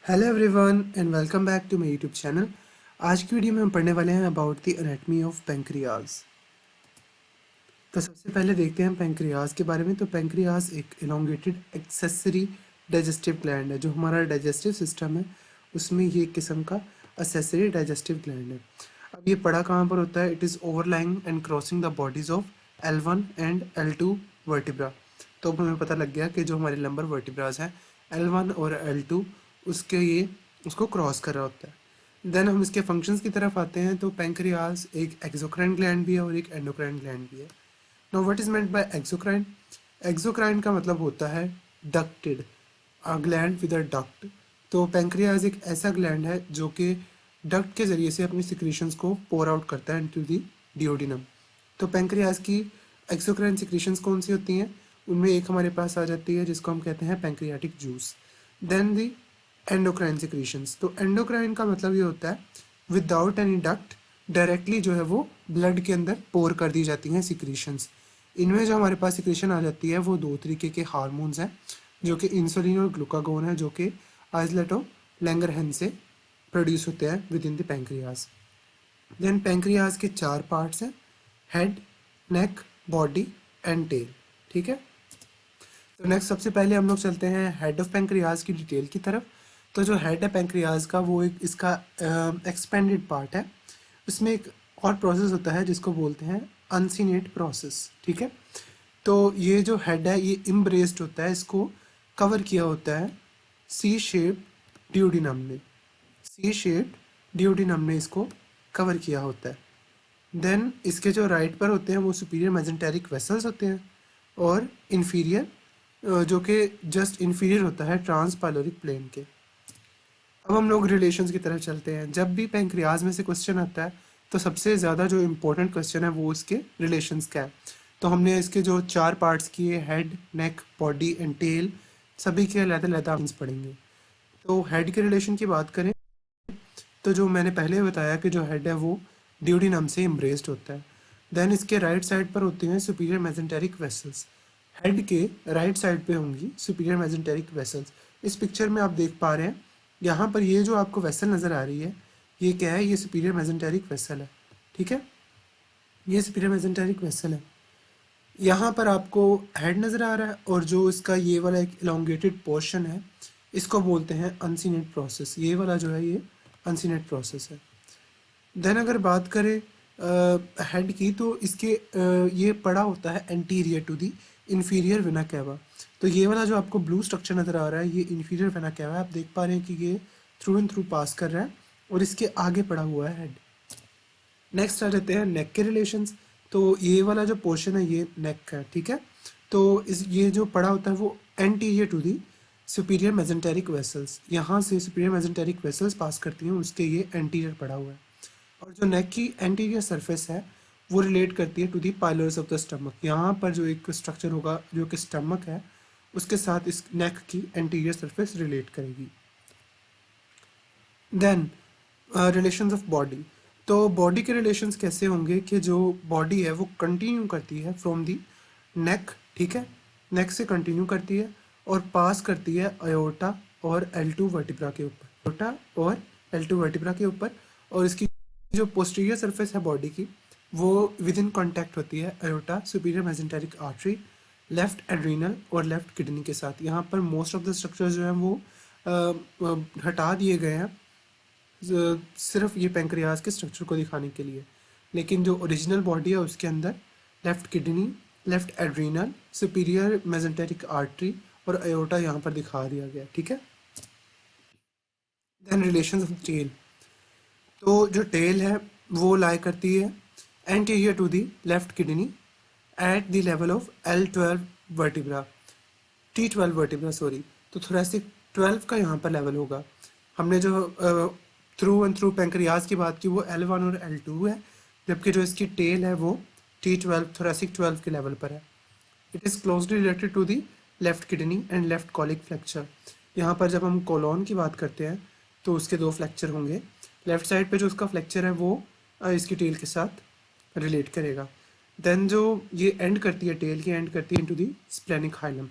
Hello everyone and welcome back to my YouTube channel. आज की video में हम पढ़ने वाले हैं about the anatomy of pancreas. तो सबसे पहले देखते हैं पेंक्रियाज के बारे में। तो पेंक्रियाज एक इलोंगेटेड एक्सेसरी डाइजेस्टिव ग्लैंड है। जो हमारा डाइजेस्टिव सिस्टम है उसमें ये एक किस्म का एक्सेसरी डाइजेस्टिव ग्लैंड है। अब ये पड़ा कहाँ पर होता है? It is overlying and crossing the bodies of L1 and L2 vertebra. तो अब हमें पता लग गया कि जो हमारे लंबर वर्टिब्राज हैं L1 और L2 उसको क्रॉस कर रहा होता है। देन हम इसके फंक्शंस की तरफ आते हैं। तो पेंक्रियाज एक एक्सोक्राइन ग्लैंड भी है और एक एंडोक्राइन ग्लैंड भी है। Now what is meant by exocrine? Exocrine का मतलब होता है ducted, a gland with a duct. तो पेंक्रियाज एक ऐसा ग्लैंड है जो कि डक्ट के ज़रिए से अपनी सिक्रीशंस को पोर आउट करता है इनटू द डिओडिनम। तो पेंक्रियाज की एक्सोक्राइन सिक्रीशंस कौन सी होती हैं? उनमें एक हमारे पास आ जाती है जिसको हम कहते हैं पेंक्रियाटिक जूस। देन दी एंडोक्राइन सिक्रीशंस। तो एंडोक्राइन का मतलब ये होता है विदाउट एनी डक्ट डायरेक्टली जो है वो ब्लड के अंदर पोर कर दी जाती हैं सिक्रीशंस। इनमें जो हमारे पास सिक्रीशन आ जाती है वो दो तरीके के हार्मोन्स हैं जो कि इंसुलिन और ग्लूकागोन है, जो कि आइसलेट ऑफ लैंगरहैंस से प्रोड्यूस होते हैं within the pancreas. Then pancreas के चार पार्ट्स हैं: head, neck, body and tail. ठीक है। तो नेक्स्ट सबसे पहले हम लोग चलते हैं हेड ऑफ पेंक्रियाज की डिटेल की तरफ। तो जो हेड है पेंक्रियाज का वो एक इसका एक्सपेंडेड पार्ट है। उसमें एक और प्रोसेस होता है जिसको बोलते हैं अनसीनेट प्रोसेस। ठीक है। तो ये जो हेड है ये इम्ब्रेस्ड होता है, इसको कवर किया होता है सी शेप ड्यूडिनम ने। सी शेप ड्यूडिनम ने इसको कवर किया होता है। देन इसके जो राइट पर होते हैं वो सुपीरियर मेजेंटेरिक वेसल्स होते हैं और इन्फीरियर जो कि जस्ट इन्फीरियर होता है ट्रांसपाइलोरिक प्लेन के। अब हम लोग रिलेशंस की तरफ चलते हैं। जब भी पेंक्रियाज में से क्वेश्चन आता है तो सबसे ज़्यादा जो इम्पोर्टेंट क्वेश्चन है वो इसके रिलेशंस का है। तो हमने इसके जो चार पार्ट्स किए, head, neck, body and tail, सभी के अलग-अलग आंसर पढ़ेंगे। तो हेड के रिलेशन की बात करें तो जो मैंने पहले बताया कि जो हेड है वो ड्यूडिनम से एम्ब्रेस्ड होता है। देन इसके राइट साइड पर होते हैं सुपीरियर मेजेंटेरिक वेसल्स। हेड के राइट साइड पे होंगी सुपीरियर मेजेंटेरिक वेसल्स। इस पिक्चर में आप देख पा रहे हैं, यहाँ पर ये जो आपको वेसल नज़र आ रही है ये क्या है? ये सुपीरियर मेजेंटेरिक वेसल है। ठीक है, ये सुपीरियर मेजेंटेरिक वेसल है। यहाँ पर आपको हेड नज़र आ रहा है और जो इसका ये वाला एक इलोंगेटेड पोर्शन है इसको बोलते हैं अनसीनेट प्रोसेस। ये वाला जो है ये अनसीनेट प्रोसेस है। देन अगर बात करें हेड की तो इसके ये पड़ा होता है anterior to the inferior vena cava. तो ये वाला जो आपको ब्लू स्ट्रक्चर नज़र आ रहा है ये इन्फीरियर वेना कैवा है। आप देख पा रहे हैं कि ये थ्रू एंड थ्रू पास कर रहा है और इसके आगे पड़ा हुआ है हेड। नेक्स्ट आ जाते हैं नेक के रिलेशंस। तो ये वाला जो पोर्शन है ये नेक का है। ठीक है। तो इस ये जो पड़ा होता है वो anterior to the superior mesenteric vessels, यहाँ से सुपीरियर मेजेंटेरिक वेसल्स पास करती हैं, उसके ये एंटीरियर पड़ा हुआ है। और जो नेक की एंटीरियर सरफेस है वो रिलेट करती है to the pylorus of the stomach. यहाँ पर जो एक स्ट्रक्चर होगा जो कि स्टमक है उसके साथ इस नेक की एंटीरियर सरफेस रिलेट करेगी। Then relations of body. तो बॉडी के रिलेशंस कैसे होंगे कि जो बॉडी है वो कंटिन्यू करती है फ्रॉम दी नेक। ठीक है, नेक से कंटिन्यू करती है और पास करती है अयोर्टा और L2 वर्टिब्रा के ऊपर, अयोर्टा और L2 वर्टिब्रा के ऊपर। और इसकी जो पोस्टीरियर सरफेस है बॉडी की वो विद इन कॉन्टैक्ट होती है अयोर्टा, superior mesenteric artery, left adrenal और लेफ्ट किडनी के साथ। यहाँ पर मोस्ट ऑफ द स्ट्रक्चर्स जो हैं वो हटा दिए गए हैं सिर्फ ये पेंक्रियाज के स्ट्रक्चर को दिखाने के लिए। लेकिन जो ओरिजिनल बॉडी है उसके अंदर left kidney, left adrenal, superior mesenteric artery और अयोर्टा यहाँ पर दिखा दिया गया। ठीक है। Then relations of tail. तो जो टेल है वो लाई करती है anterior to the left kidney at the level of L12 vertebra, T12 vertebra sorry. तो थोरेसिक 12 का यहाँ पर लेवल होगा। हमने जो थ्रू एंड थ्रू पेंक्रियाज की बात की वो L1 और L2 है, जबकि जो इसकी टेल है वो T12 थोरेसिक 12 के लेवल पर है। It is closely related to the left kidney and left colic fracture. यहाँ पर जब हम कोलोन की बात करते हैं तो उसके दो फ्रैक्चर होंगे। लेफ्ट साइड पे जो उसका फ्रैक्चर है वो इसकी टेल के साथ रिलेट करेगा। देन जो ये एंड करती है, टेल की एंड करती है into the splenic hilum.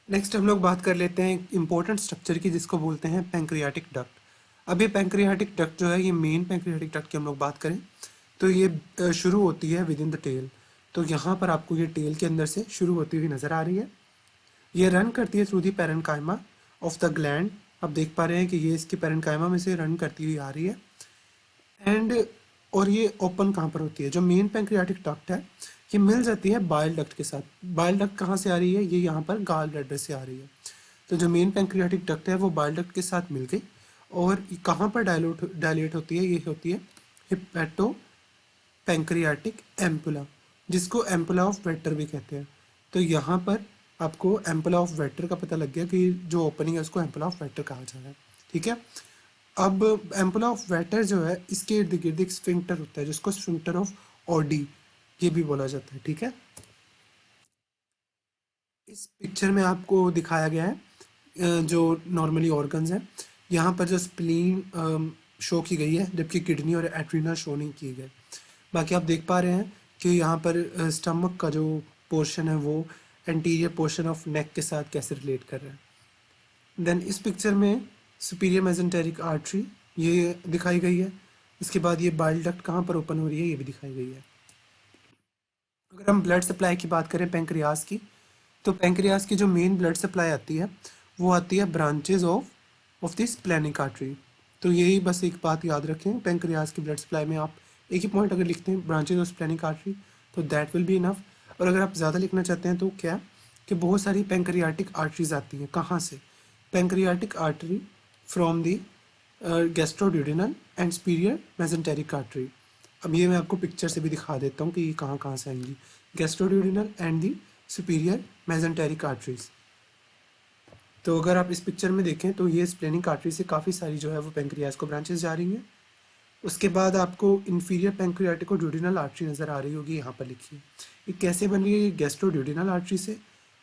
Next हम लोग बात कर लेते हैं एक इम्पोर्टेंट स्ट्रक्चर की जिसको बोलते हैं पैंक्रियाटिक डक्ट। अब ये पैंक्रियाटिक डक्ट जो है ये मेन पैंक्रियाटिक डक्ट की हम लोग बात करें तो ये शुरू होती है विद इन द टेल। तो यहाँ पर आपको ये टेल के अंदर से शुरू होती हुई नज़र आ रही है। ये रन करती है through the parenchyma of the gland. आप देख पा रहे हैं कि ये इसके पैरेन्काइमा में से रन करती हुई आ रही है। एंड और ये ओपन कहाँ पर होती है, जो मेन पैंक्रियाटिक डक्ट है ये मिल जाती है बाइल डक्ट के साथ। बाइल डक्ट कहाँ से आ रही है, ये यहाँ पर गाल ब्लैडर से आ रही है। तो जो मेन पैंक्रियाटिक डक्ट है वो बाइल डक्ट के साथ मिल गई और कहाँ पर डायलेट होती है, ये होती है हिपैटो पैंक्रियाटिक एम्पुला, जिसको एम्पुला ऑफ वेटर भी कहते हैं। तो यहाँ पर आपको एम्पुला ऑफ वेटर का पता लग गया कि जो ओपनिंग है उसको एम्पुला ऑफ वेटर कहा जा रहा है। ठीक है, अब एम्पुला ऑफ वेटर जो है इसके इर्द गिर्द एक स्फिंक्टर होता है जिसको स्फिंक्टर ऑफ ऑडी ये भी बोला जाता है। ठीक है, इस पिक्चर में आपको दिखाया गया है जो नॉर्मली ऑर्गन्स हैं। यहाँ पर जो स्प्लीन शो की गई है जबकि किडनी और एड्रीनल शो नहीं की गई। बाकी आप देख पा रहे हैं कि यहाँ पर स्टमक का जो पोर्शन है वो एंटीरियर पोर्शन ऑफ नेक के साथ कैसे रिलेट कर रहा है। देन इस पिक्चर में सुपीरियर मेसेंटेरिक आर्टरी ये दिखाई गई है। इसके बाद ये बाइल डक्ट कहाँ पर ओपन हो रही है ये भी दिखाई गई है। अगर हम ब्लड सप्लाई की बात करें पैंक्रियाज की, तो पैंक्रियाज की जो मेन ब्लड सप्लाई आती है वो आती है branches of this splenic artery. तो यही बस एक बात याद रखें, पैंक्रियाज की ब्लड सप्लाई में आप एक ही पॉइंट अगर लिखते हैं ब्रांचेज ऑफ स्प्लेनिक आर्टरी तो दैट विल बी इनफ। और अगर आप ज़्यादा लिखना चाहते हैं तो क्या कि बहुत सारी पैंक्रियाटिक आर्टरीज आती हैं। कहाँ से, pancreatic artery from the gastroduodenal and superior mesenteric artery. अब ये मैं आपको पिक्चर से भी दिखा देता हूँ कि ये कहाँ कहाँ से आएंगी, gastroduodenal and the superior mesenteric arteries. तो अगर आप इस पिक्चर में देखें तो ये स्प्लेनिक आर्टरी से काफ़ी सारी जो है वो पैंक्रियाज को ब्रांचेस जा रही हैं। उसके बाद आपको इन्फीरियर पैंक्रियाटिको ड्यूडिनल आर्टरी नज़र आ रही होगी, यहाँ पर लिखिए ये कैसे बन रही है, ये गैस्ट्रोड्यूडिनल आर्टरी से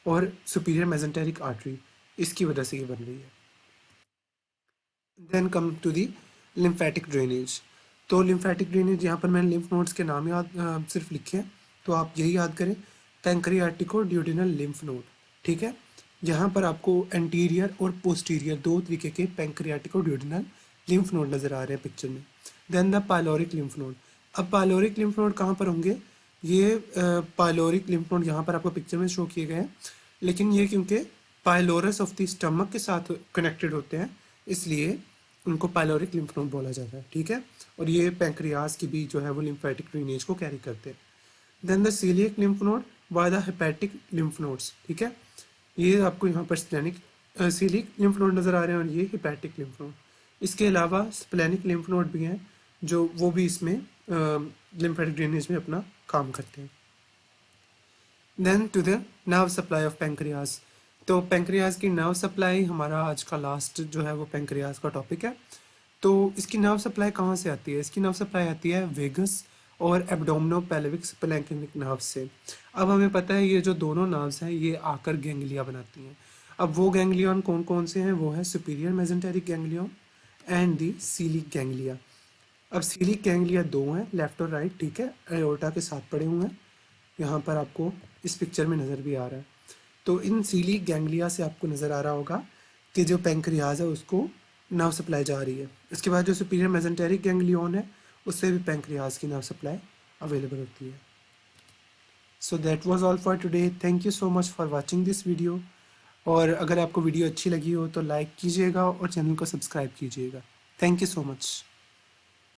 और सुपीरियर मेसेंटेरिक आर्टरी इसकी वजह से ये बन रही है। Then come to the lymphatic drainage. तो लिम्फेटिक ड्रेनेज यहाँ पर मैंने लिम्फ नोड्स के नाम सिर्फ लिखे हैं, तो आप यही याद करें पैंक्रियाटिको ड्यूडिनल लिम्फ नोड। ठीक है, यहाँ पर आपको एंटीरियर और पोस्टीरियर दो तरीके के पैंक्रियाटिको ड्यूडिनल लिम्फ नोड नज़र आ रहे हैं पिक्चर में। Then the pyloric lymph node. अब पाइलोरिक लिम्फ नोड कहाँ पर होंगे, ये पाइलोरिक लिम्फ नोड यहाँ पर आपको पिक्चर में शो किए गए हैं, लेकिन ये क्योंकि पाइलोरस ऑफ द स्टमक के साथ कनेक्टेड होते हैं इसलिए उनको पाइलोरिक लिम्फ नोड बोला जाता है। ठीक है, और ये पैंक्रियाज की भी जो है वो लिम्फेटिक ड्रेनेज को कैरी करते हैं। Then the coeliac lymph node by the hepatic lymph nodes. ठीक है, ये आपको यहाँ पर स्प्लेनिक सीलिक लिम्फ नोड नज़र आ रहे हैं और ये हेपेटिक लिम्फ नोड। इसके अलावा स्प्लेनिक लिम्फ नोड भी हैं जो वो भी इसमें लिम्फेटिक ड्रेनेज में अपना काम करते हैं। Then to the nerve supply of pancreas. तो पैंक्रियाज की नर्व सप्लाई हमारा आज का लास्ट जो है वो पैंक्रियाज का टॉपिक है। तो इसकी नर्व सप्लाई कहाँ से आती है, इसकी नर्व सप्लाई आती है वेगस और एब्डोमिनो पेल्विक स्प्लैंक्टिक नर्व से। अब हमें पता है ये जो दोनों नर्व्स हैं ये आकर गैंग्लिया बनाती हैं। अब वो गैंग्लियन कौन कौन से हैं, वो है superior mesenteric ganglion and the coeliac ganglia. अब सीलिक गैंग्लिया दो हैं, लेफ्ट और राइट। ठीक है, एओर्टा के साथ पड़े हुए हैं, यहाँ पर आपको इस पिक्चर में नज़र भी आ रहा है। तो इन सीलिक गैंग्लिया से आपको नज़र आ रहा होगा कि जो पैंक्रियाज है उसको नर्व सप्लाई जा रही है। इसके बाद जो सुपीरियर मेसेंटेरिक गैंग्लियन है उससे भी पैंक्रियाज की नर्व सप्लाई अवेलेबल होती है। So that was all for today. Thank you so much for watching this video. और अगर आपको वीडियो अच्छी लगी हो तो लाइक कीजिएगा और चैनल को सब्सक्राइब कीजिएगा। Thank you so much.